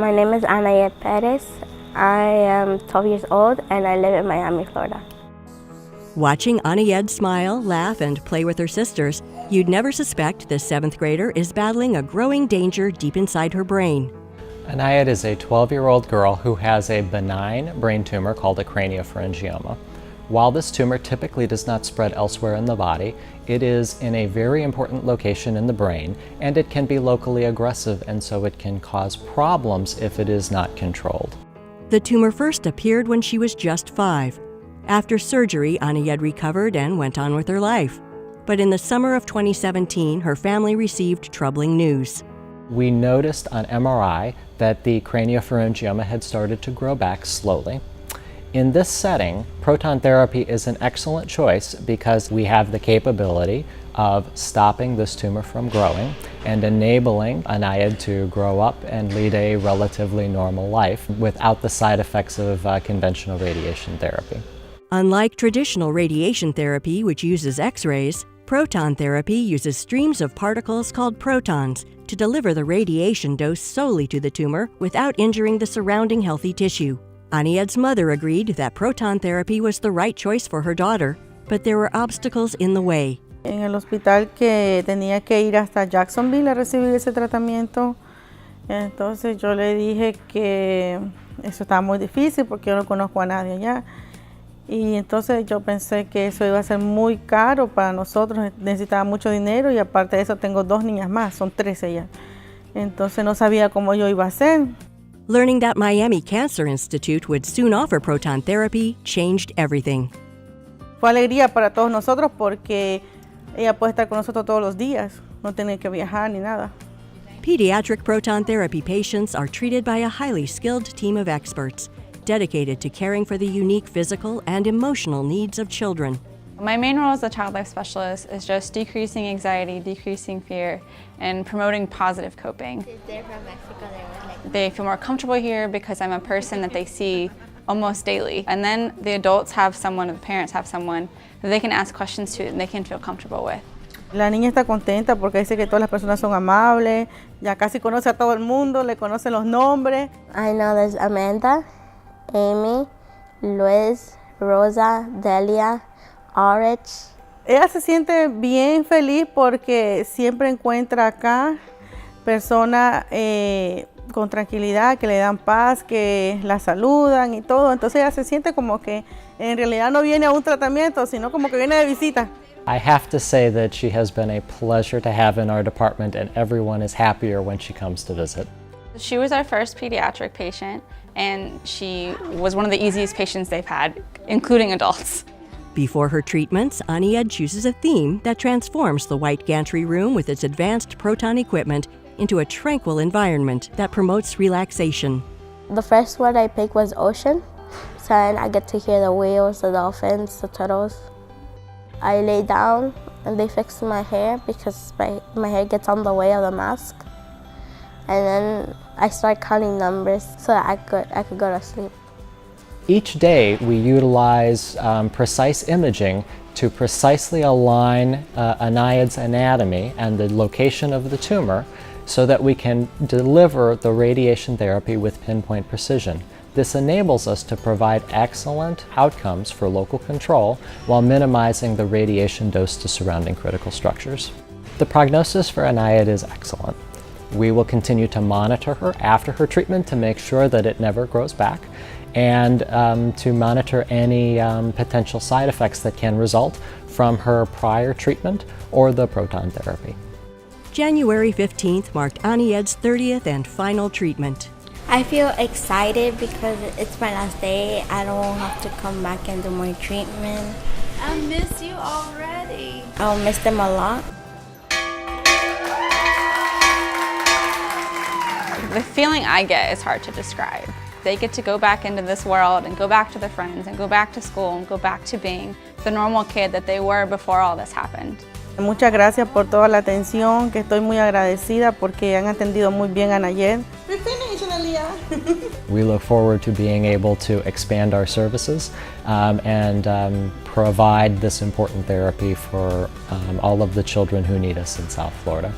My name is Anayed Perez. I am 12 years old and I live in Miami, Florida. Watching Anayed smile, laugh, and play with her sisters, you'd never suspect this 7th grader is battling a growing danger deep inside her brain. Anayed is a 12-year-old girl who has a benign brain tumor called a craniopharyngioma. While this tumor typically does not spread elsewhere in the body, it is in a very important location in the brain, and it can be locally aggressive, and so it can cause problems if it is not controlled. The tumor first appeared when she was just 5. After surgery, Anayed recovered and went on with her life. But in the summer of 2017, her family received troubling news. We noticed on MRI that the craniopharyngioma had started to grow back slowly. In this setting, proton therapy is an excellent choice because we have the capability of stopping this tumor from growing and enabling Anayed to grow up and lead a relatively normal life without the side effects of conventional radiation therapy. Unlike traditional radiation therapy, which uses X-rays, proton therapy uses streams of particles called protons to deliver the radiation dose solely to the tumor without injuring the surrounding healthy tissue. Anayed's mother agreed that proton therapy was the right choice for her daughter, but there were obstacles in the way. En el hospital que tenía que ir hasta Jacksonville a recibir ese tratamiento, entonces yo le dije que eso estaba muy difícil porque yo no conozco a nadie allá. Y entonces yo pensé que eso iba a ser muy caro para nosotros, necesitaba mucho dinero y aparte de eso tengo 2 niñas más, son 13 ya. Entonces no sabía cómo yo iba a hacer. Learning that Miami Cancer Institute would soon offer proton therapy changed everything. Fue alegría para todos nosotros porque ella puede estar con nosotros todos los días, no tiene que viajar ni nada. Pediatric proton therapy patients are treated by a highly skilled team of experts, dedicated to caring for the unique physical and emotional needs of children. My main role as a child life specialist is just decreasing anxiety, decreasing fear, and promoting positive coping. They're from Mexico. They feel more comfortable here because I'm a person that they see almost daily. And then the adults have someone, or the parents have someone that they can ask questions to and they can feel comfortable with. La niña está contenta porque dice que todas las personas son amables, ya casi conoce a todo el mundo, le conoce los nombres. I know there's Amanda, Amy, Rizz.Rosa, Dahlia, Arej. Ella se siente bien feliz porque siempre encuentra acá personas con tranquilidad, que le dan paz, que la saludan y todo. Entonces ella se siente como que en realidad no viene a un tratamiento, sino como que viene de visita. I have to say that she has been a pleasure to have in our department, and everyone is happier when she comes to visit. She was our first pediatric patient, and she was one of the easiest patients they've had, including adults. Before her treatments, Anayed chooses a theme that transforms the white gantry room with its advanced proton equipment into a tranquil environment that promotes relaxation. The first word I picked was ocean, so then I get to hear the whales, the dolphins, the turtles. I lay down and they fix my hair because my hair gets on the way of the mask. And then I start counting numbers so that I could go to sleep. Each day we utilize precise imaging to precisely align Anayed's anatomy and the location of the tumor so that we can deliver the radiation therapy with pinpoint precision. This enables us to provide excellent outcomes for local control while minimizing the radiation dose to surrounding critical structures. The prognosis for Anayed is excellent. We will continue to monitor her after her treatment to make sure that it never grows back, and to monitor any potential side effects that can result from her prior treatment or the proton therapy. January 15th marked Anayed's 30th and final treatment. I feel excited because it's my last day. I don't have to come back and do more treatment. I miss you already. I'll miss them a lot. The feeling I get is hard to describe. They get to go back into this world and go back to their friends and go back to school and go back to being the normal kid that they were before all this happened. Muchas gracias por toda la atención, que estoy muy agradecida porque han atendido muy bien a Anayed. We look forward to being able to expand our services and provide this important therapy for all of the children who need us in South Florida.